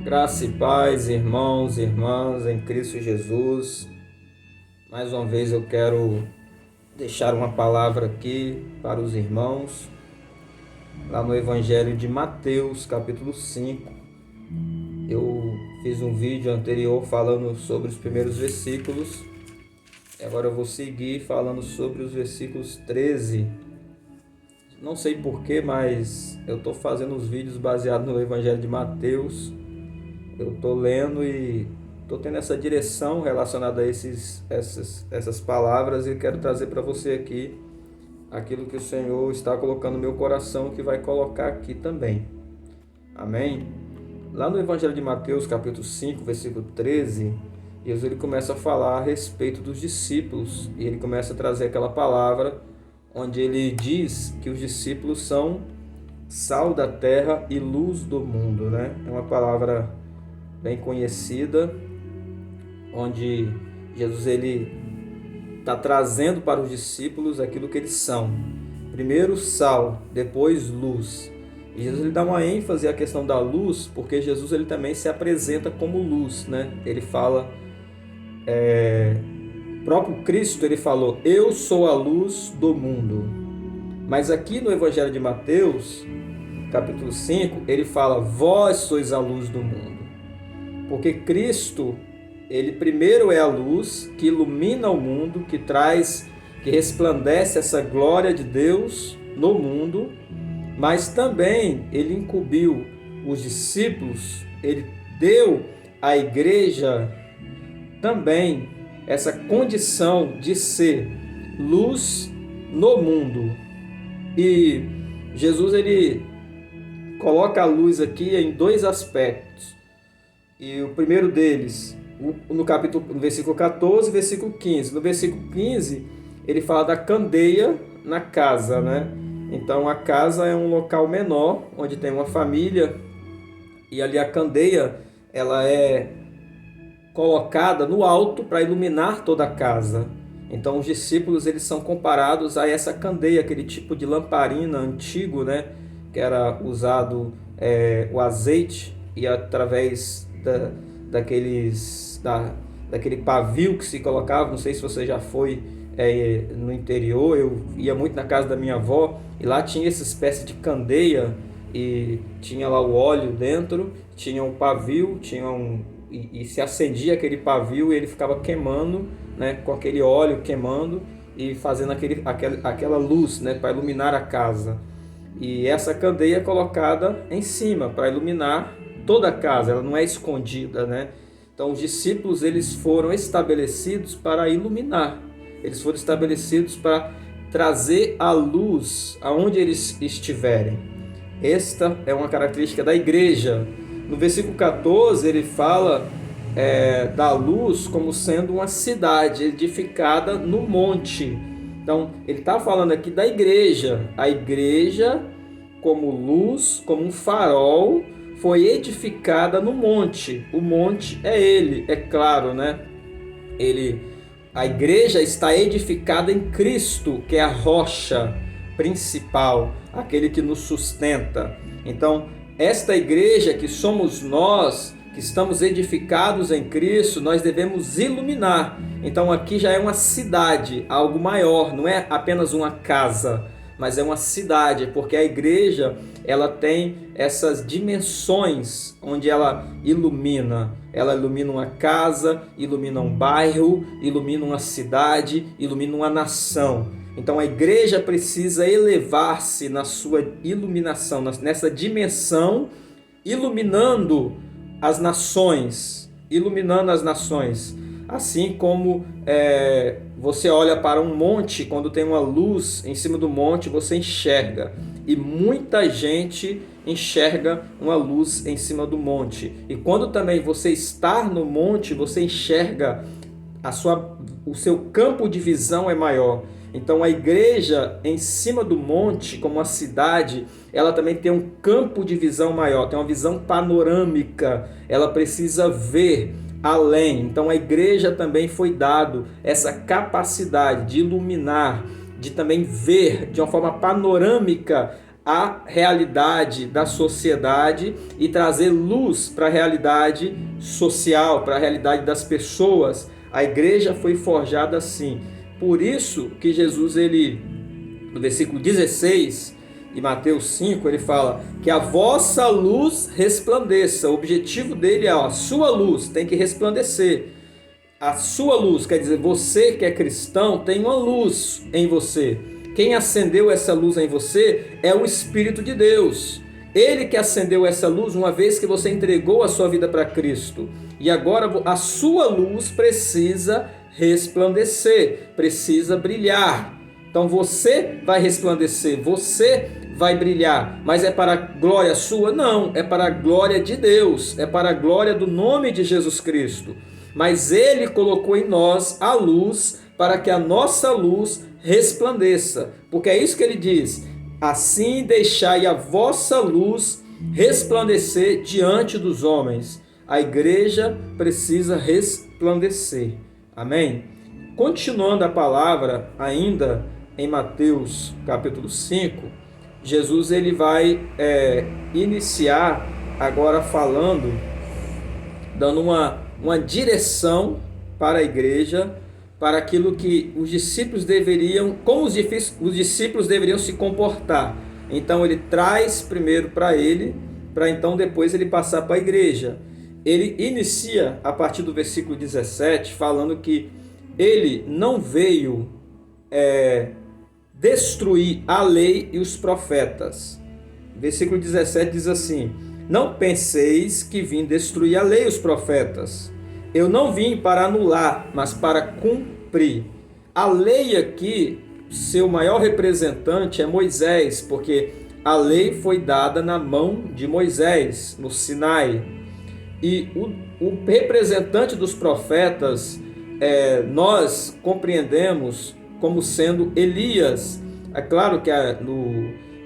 Graça e paz, irmãos e irmãs em Cristo Jesus. Mais uma vez eu quero deixar uma palavra aqui para os irmãos, lá no Evangelho de Mateus, capítulo 5. Eu fiz um vídeo anterior falando sobre os primeiros versículos, e agora eu vou seguir falando sobre os versículos 13. Não sei porquê, mas eu estou fazendo os vídeos baseados no Evangelho de Mateus. Eu estou lendo e estou tendo essa direção relacionada a essas palavras e quero trazer para você aqui aquilo que o Senhor está colocando no meu coração, que vai colocar aqui também. Amém? Lá no Evangelho de Mateus, capítulo 5, versículo 13, Jesus ele começa a falar a respeito dos discípulos e ele começa a trazer aquela palavra onde ele diz que os discípulos são sal da terra e luz do mundo, né? É uma palavra bem conhecida, onde Jesus ele está trazendo para os discípulos aquilo que eles são. Primeiro sal, depois luz. E Jesus ele dá uma ênfase à questão da luz, porque Jesus ele também se apresenta como luz, né? Ele fala, o próprio Cristo ele falou: eu sou a luz do mundo. Mas aqui no Evangelho de Mateus, capítulo 5, ele fala: vós sois a luz do mundo. Porque Cristo, ele primeiro é a luz que ilumina o mundo, que traz, que resplandece essa glória de Deus no mundo, mas também ele incumbiu os discípulos, ele deu à igreja também essa condição de ser luz no mundo. E Jesus ele coloca a luz aqui em dois aspectos. E o primeiro deles, no versículo 14, versículo 15. No versículo 15, ele fala da candeia na casa, né? Então, a casa é um local menor, onde tem uma família, e ali a candeia, ela é colocada no alto para iluminar toda a casa. Então, os discípulos, eles são comparados a essa candeia, aquele tipo de lamparina antigo, né? Que era usado o azeite, e através daquele pavio que se colocava. Não sei se você já foi no interior. Eu ia muito na casa da minha avó e lá tinha essa espécie de candeia e tinha lá o óleo dentro, tinha um pavio, e se acendia aquele pavio e ele ficava queimando, né, com aquele óleo queimando e fazendo aquela luz, né, para iluminar a casa. E essa candeia é colocada em cima para iluminar toda a casa, ela não é escondida, né? Então os discípulos eles foram estabelecidos para iluminar, eles foram estabelecidos para trazer a luz aonde eles estiverem. Esta é uma característica da igreja. No versículo 14 ele fala da luz como sendo uma cidade edificada no monte. Então ele está falando aqui da igreja, a igreja como luz, como um farol, foi edificada no monte. O monte é ele, é claro, né? A igreja está edificada em Cristo, que é a rocha principal, aquele que nos sustenta. Então, esta igreja que somos nós, que estamos edificados em Cristo, nós devemos iluminar. Então, aqui já é uma cidade, algo maior, não é apenas uma casa, mas é uma cidade, porque a igreja ela tem essas dimensões onde ela ilumina uma casa, ilumina um bairro, ilumina uma cidade, ilumina uma nação. Então a igreja precisa elevar-se na sua iluminação, nessa dimensão, iluminando as nações, assim como você olha para um monte, quando tem uma luz em cima do monte, você enxerga. E muita gente enxerga uma luz em cima do monte. E quando também você está no monte, você enxerga, o seu campo de visão é maior. Então a igreja em cima do monte, como a cidade, ela também tem um campo de visão maior, tem uma visão panorâmica, ela precisa ver além. Então a igreja também foi dado essa capacidade de iluminar, de também ver de uma forma panorâmica a realidade da sociedade e trazer luz para a realidade social, para a realidade das pessoas. A igreja foi forjada assim. Por isso que Jesus, no versículo 16 de Mateus 5, ele fala que a vossa luz resplandeça. O objetivo dele é, a sua luz tem que resplandecer. A sua luz, quer dizer, você que é cristão tem uma luz em você. Quem acendeu essa luz em você é o Espírito de Deus. Ele que acendeu essa luz uma vez que você entregou a sua vida para Cristo. E agora a sua luz precisa resplandecer, precisa brilhar. Então você vai resplandecer, você vai brilhar, mas é para a glória sua? Não, é para a glória de Deus, é para a glória do nome de Jesus Cristo. Mas Ele colocou em nós a luz para que a nossa luz resplandeça, porque é isso que Ele diz: assim deixai a vossa luz resplandecer diante dos homens. A igreja precisa resplandecer. Amém? Continuando a palavra, ainda em Mateus capítulo 5, Jesus ele vai iniciar agora falando, dando uma direção para a igreja, para aquilo que os discípulos deveriam, como os discípulos deveriam se comportar. Então ele traz primeiro para ele, para então depois ele passar para a igreja. Ele inicia a partir do versículo 17, falando que ele não veio destruir a lei e os profetas. Versículo 17 diz assim: não penseis que vim destruir a lei e os profetas. Eu não vim para anular, mas para cumprir. A lei aqui, seu maior representante é Moisés, porque a lei foi dada na mão de Moisés, no Sinai. E o representante dos profetas, nós compreendemos como sendo Elias. É claro que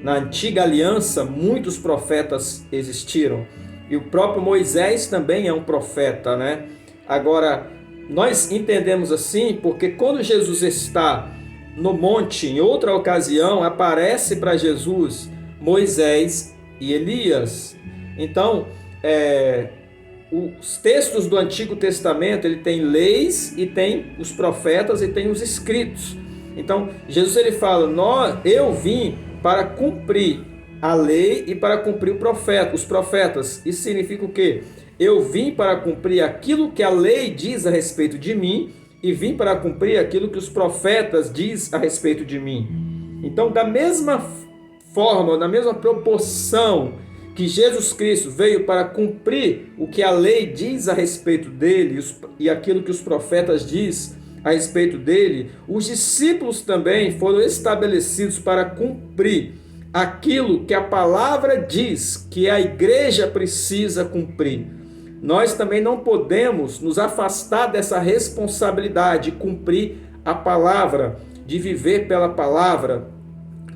na antiga aliança muitos profetas existiram, e o próprio Moisés também é um profeta, né? Agora, nós entendemos assim porque quando Jesus está no monte, em outra ocasião, aparece para Jesus Moisés e Elias. Então, os textos do Antigo Testamento, ele tem leis e tem os profetas e tem os escritos. Então, Jesus ele fala: eu vim para cumprir a lei e para cumprir os profetas. Isso significa o quê? Eu vim para cumprir aquilo que a lei diz a respeito de mim e vim para cumprir aquilo que os profetas diz a respeito de mim. Então, da mesma forma, na mesma proporção que Jesus Cristo veio para cumprir o que a lei diz a respeito dele e aquilo que os profetas diz a respeito dele, os discípulos também foram estabelecidos para cumprir aquilo que a palavra diz que a igreja precisa cumprir. Nós também não podemos nos afastar dessa responsabilidade de cumprir a palavra, de viver pela palavra,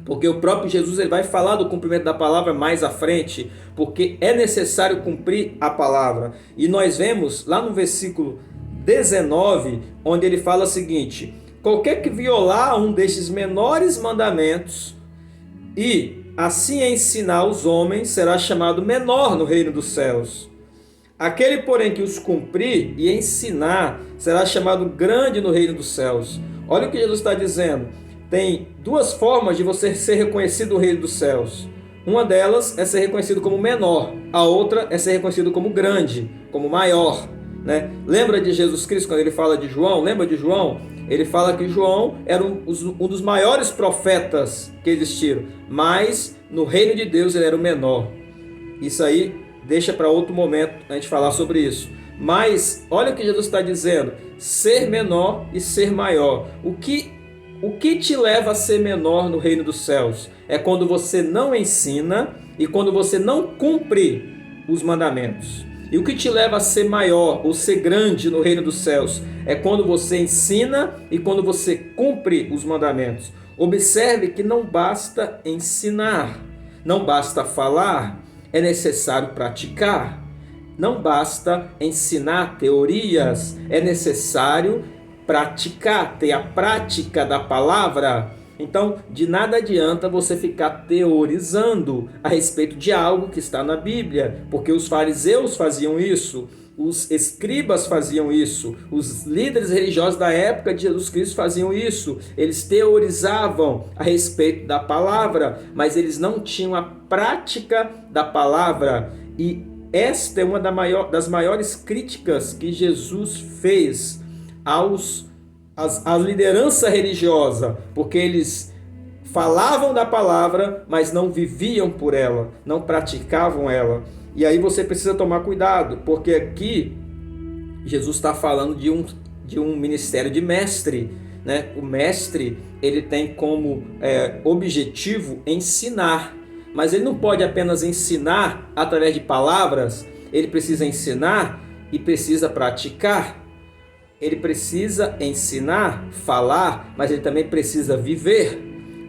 porque o próprio Jesus ele vai falar do cumprimento da palavra mais à frente, porque é necessário cumprir a palavra. E nós vemos lá no versículo 19, onde ele fala o seguinte: qualquer que violar um destes menores mandamentos e assim ensinar os homens, será chamado menor no reino dos céus. Aquele, porém, que os cumprir e ensinar, será chamado grande no reino dos céus. Olha o que Jesus está dizendo. Tem duas formas de você ser reconhecido no reino dos céus. Uma delas é ser reconhecido como menor, a outra é ser reconhecido como grande, como maior, né? Lembra de Jesus Cristo quando ele fala de João? Lembra de João? Ele fala que João era um dos maiores profetas que existiram, mas no reino de Deus ele era o menor. Isso aí deixa para outro momento a gente falar sobre isso. Mas olha o que Jesus está dizendo: ser menor e ser maior. O que te leva a ser menor no reino dos céus? É quando você não ensina e quando você não cumpre os mandamentos. E o que te leva a ser maior ou ser grande no reino dos céus? É quando você ensina e quando você cumpre os mandamentos. Observe que não basta ensinar, não basta falar, é necessário praticar. Não basta ensinar teorias, é necessário praticar, ter a prática da palavra. Então, de nada adianta você ficar teorizando a respeito de algo que está na Bíblia, porque os fariseus faziam isso, os escribas faziam isso, os líderes religiosos da época de Jesus Cristo faziam isso. Eles teorizavam a respeito da palavra, mas eles não tinham a prática da palavra. E esta é uma das maiores críticas que Jesus fez à liderança religiosa, porque eles falavam da palavra, mas não viviam por ela, não praticavam ela. E aí você precisa tomar cuidado, porque aqui Jesus está falando de um ministério de mestre, né? O mestre, ele tem como objetivo ensinar, mas ele não pode apenas ensinar através de palavras, ele precisa ensinar e precisa praticar. Ele precisa ensinar, falar, mas ele também precisa viver.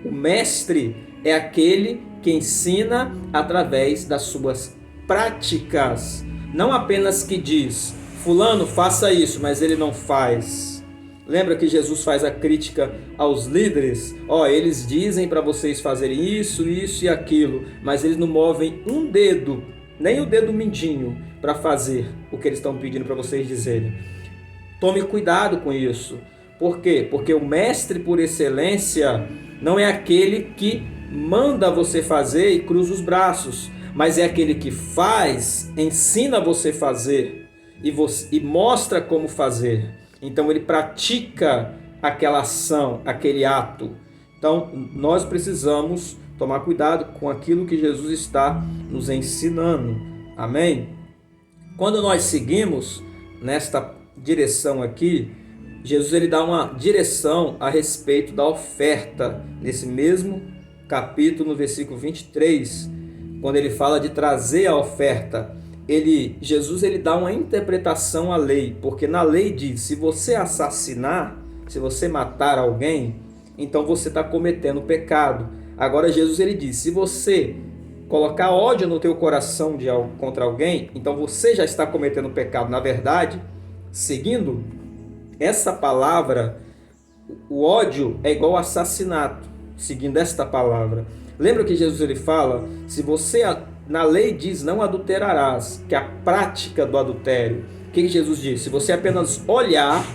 O mestre é aquele que ensina através das suas práticas, não apenas que diz, fulano faça isso, mas ele não faz. Lembra que Jesus faz a crítica aos líderes? Eles dizem para vocês fazerem isso, isso e aquilo, mas eles não movem um dedo, nem o dedo mindinho, para fazer o que eles estão pedindo para vocês dizerem. Tome cuidado com isso. Por quê? Porque o mestre por excelência não é aquele que manda você fazer e cruza os braços, mas é aquele que faz, ensina você a fazer e mostra como fazer. Então ele pratica aquela ação, aquele ato. Então nós precisamos tomar cuidado com aquilo que Jesus está nos ensinando. Amém? Quando nós seguimos nesta direção aqui, Jesus ele dá uma direção a respeito da oferta, nesse mesmo capítulo, no versículo 23, quando ele fala de trazer a oferta. Jesus ele dá uma interpretação à lei, porque na lei diz, se você assassinar, se você matar alguém, então você está cometendo pecado. Agora Jesus ele diz, se você colocar ódio no teu coração contra alguém, então você já está cometendo pecado. Na verdade, seguindo essa palavra, o ódio é igual ao assassinato, seguindo esta palavra. Lembra que Jesus ele fala, se você, na lei diz, não adulterarás, que é a prática do adultério. O que Jesus diz? Se você apenas olhar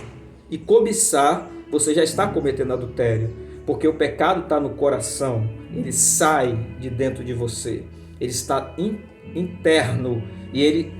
e cobiçar, você já está cometendo adultério, porque o pecado está no coração, ele sai de dentro de você, ele está interno e ele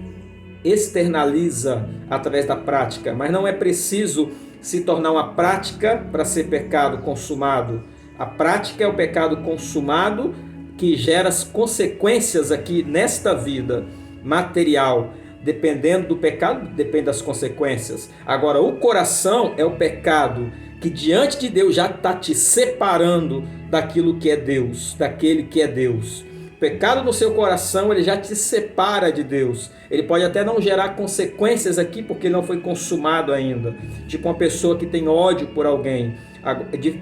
externaliza através da prática, mas não é preciso se tornar uma prática para ser pecado consumado. A prática é o pecado consumado que gera as consequências aqui nesta vida material. Dependendo do pecado, depende das consequências. Agora, o coração é o pecado que diante de Deus já está te separando daquilo que é Deus, daquele que é Deus. O pecado no seu coração, ele já te separa de Deus. Ele pode até não gerar consequências aqui, porque ele não foi consumado ainda. Tipo uma pessoa que tem ódio por alguém.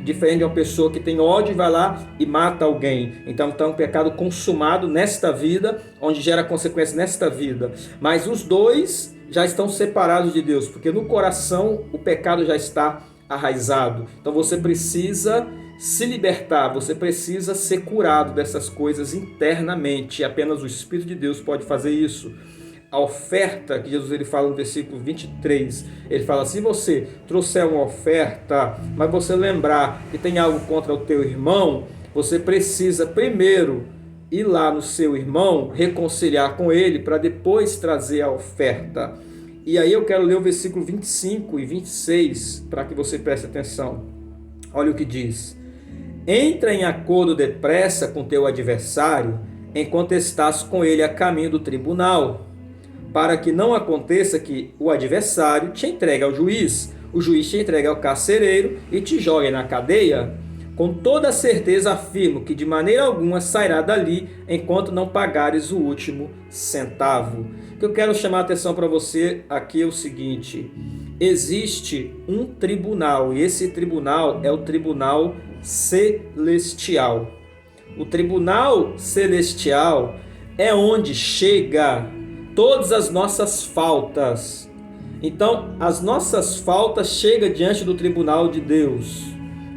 Diferente de uma pessoa que tem ódio e vai lá e mata alguém. Então é um pecado consumado nesta vida, onde gera consequências nesta vida. Mas os dois já estão separados de Deus, porque no coração o pecado já está arraizado. Então você precisa se libertar, você precisa ser curado dessas coisas internamente. E apenas o Espírito de Deus pode fazer isso. A oferta que Jesus ele fala no versículo 23, ele fala, se você trouxer uma oferta, mas você lembrar que tem algo contra o teu irmão, você precisa primeiro ir lá no seu irmão, reconciliar com ele, para depois trazer a oferta. E aí eu quero ler o versículo 25 e 26, para que você preste atenção. Olha o que diz. Entra em acordo depressa com teu adversário, enquanto estás com ele a caminho do tribunal, para que não aconteça que o adversário te entregue ao juiz, o juiz te entregue ao carcereiro e te jogue na cadeia. Com toda certeza afirmo que de maneira alguma sairá dali enquanto não pagares o último centavo. O que eu quero chamar a atenção para você aqui é o seguinte: existe um tribunal, e esse tribunal é o tribunal celestial. O tribunal celestial é onde chega todas as nossas faltas. Então, as nossas faltas chegam diante do tribunal de Deus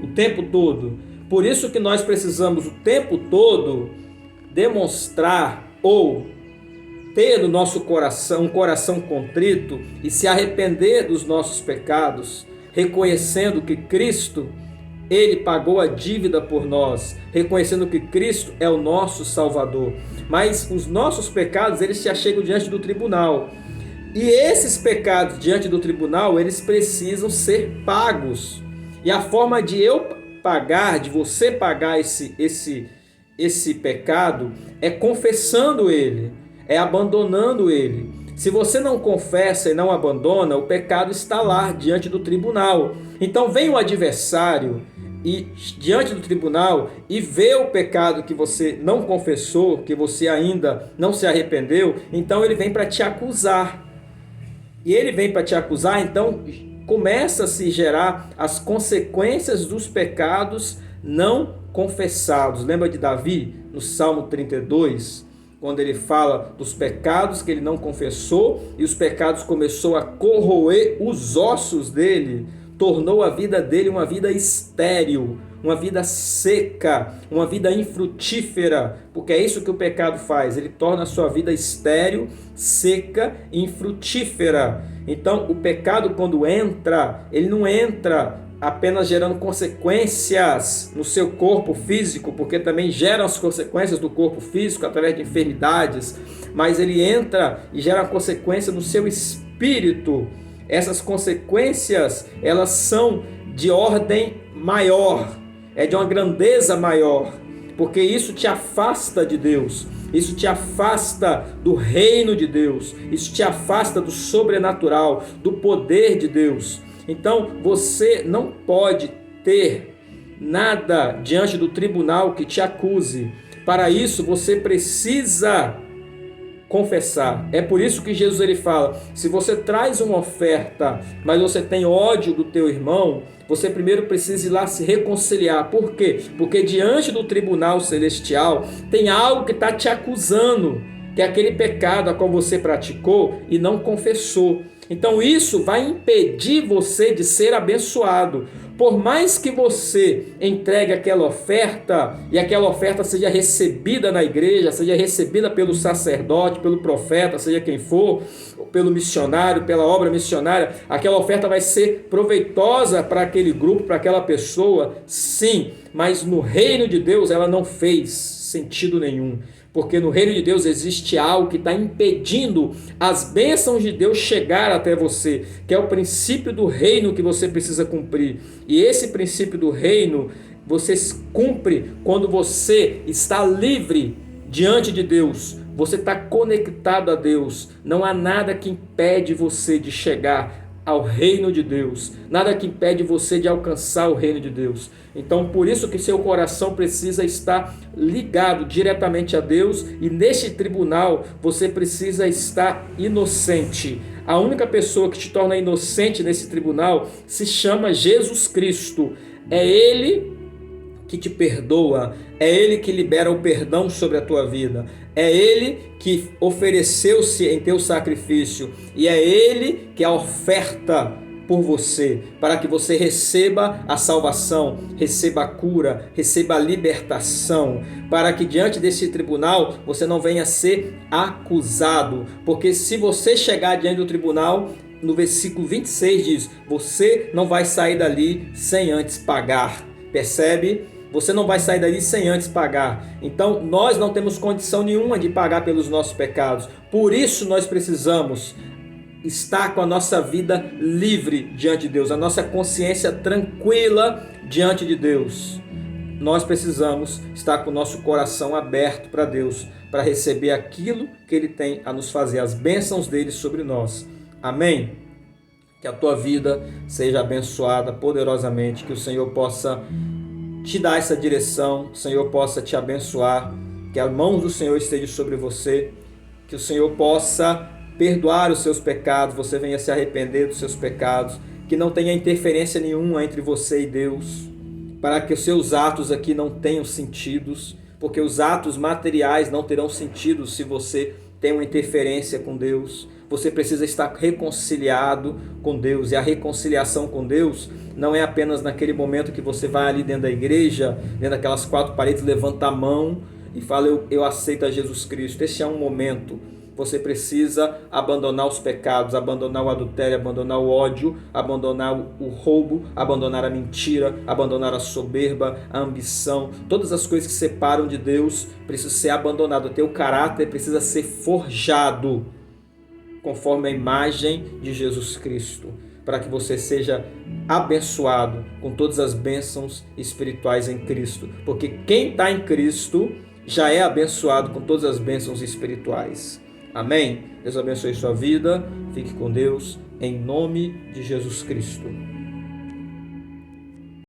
o tempo todo. Por isso que nós precisamos o tempo todo demonstrar ou ter no nosso coração um coração contrito e se arrepender dos nossos pecados, reconhecendo que Cristo, Ele pagou a dívida por nós, reconhecendo que Cristo é o nosso Salvador. Mas os nossos pecados, eles se achegam diante do tribunal. E esses pecados diante do tribunal, eles precisam ser pagos. E a forma de eu pagar, de você pagar esse pecado, é confessando ele, é abandonando ele. Se você não confessa e não abandona, o pecado está lá diante do tribunal. Então vem o adversário e diante do tribunal e vê o pecado que você não confessou, que você ainda não se arrependeu, então ele vem para te acusar. E ele vem para te acusar, então começa a se gerar as consequências dos pecados não confessados. Lembra de Davi no Salmo 32, quando ele fala dos pecados que ele não confessou e os pecados começou a corroer os ossos dele, tornou a vida dele uma vida estéril, uma vida seca, uma vida infrutífera, porque é isso que o pecado faz, ele torna a sua vida estéril, seca e infrutífera. Então o pecado, quando entra, ele não entra apenas gerando consequências no seu corpo físico, porque também gera as consequências do corpo físico através de enfermidades, mas ele entra e gera consequência no seu espírito. Essas consequências, elas são de ordem maior, é de uma grandeza maior, porque isso te afasta de Deus, isso te afasta do reino de Deus, isso te afasta do sobrenatural, do poder de Deus. Então você não pode ter nada diante do tribunal que te acuse. Para isso você precisa confessar. É por isso que Jesus ele fala: se você traz uma oferta, mas você tem ódio do teu irmão, você primeiro precisa ir lá se reconciliar. Por quê? Porque diante do tribunal celestial tem algo que está te acusando, que é aquele pecado a qual você praticou e não confessou. Então isso vai impedir você de ser abençoado. Por mais que você entregue aquela oferta e aquela oferta seja recebida na igreja, seja recebida pelo sacerdote, pelo profeta, seja quem for, pelo missionário, pela obra missionária, aquela oferta vai ser proveitosa para aquele grupo, para aquela pessoa, sim, mas no reino de Deus ela não fez sentido nenhum. Porque no reino de Deus existe algo que está impedindo as bênçãos de Deus chegar até você, que é o princípio do reino que você precisa cumprir. E esse princípio do reino você cumpre quando você está livre diante de Deus. Você está conectado a Deus. Não há nada que impede você de chegar ao reino de Deus, nada que impede você de alcançar o reino de Deus. Então por isso que seu coração precisa estar ligado diretamente a Deus, e neste tribunal você precisa estar inocente. A única pessoa que te torna inocente nesse tribunal se chama Jesus Cristo. É Ele que te perdoa, é Ele que libera o perdão sobre a tua vida, é Ele que ofereceu-se em teu sacrifício, e é Ele que é a oferta por você, para que você receba a salvação, receba a cura, receba a libertação, para que diante desse tribunal você não venha ser acusado, porque se você chegar diante do tribunal, no versículo 26 diz, você não vai sair dali sem antes pagar, percebe? Você não vai sair dali sem antes pagar. Então nós não temos condição nenhuma de pagar pelos nossos pecados. Por isso nós precisamos estar com a nossa vida livre diante de Deus, a nossa consciência tranquila diante de Deus. Nós precisamos estar com o nosso coração aberto para Deus, para receber aquilo que Ele tem a nos fazer, as bênçãos dele sobre nós. Amém? Que a tua vida seja abençoada poderosamente, que o Senhor possa te dar essa direção, o Senhor possa te abençoar, que a mão do Senhor esteja sobre você, que o Senhor possa perdoar os seus pecados, você venha se arrepender dos seus pecados, que não tenha interferência nenhuma entre você e Deus, para que os seus atos aqui não tenham sentidos, porque os atos materiais não terão sentido se você tem uma interferência com Deus. Você precisa estar reconciliado com Deus. E a reconciliação com Deus não é apenas naquele momento que você vai ali dentro da igreja, dentro daquelas 4 paredes, levanta a mão e fala, eu aceito a Jesus Cristo. Esse é um momento. Você precisa abandonar os pecados, abandonar o adultério, abandonar o ódio, abandonar o roubo, abandonar a mentira, abandonar a soberba, a ambição. Todas as coisas que separam de Deus precisam ser abandonadas. O teu caráter precisa ser forjado conforme a imagem de Jesus Cristo, para que você seja abençoado com todas as bênçãos espirituais em Cristo. Porque quem está em Cristo já é abençoado com todas as bênçãos espirituais. Amém? Deus abençoe sua vida. Fique com Deus, em nome de Jesus Cristo.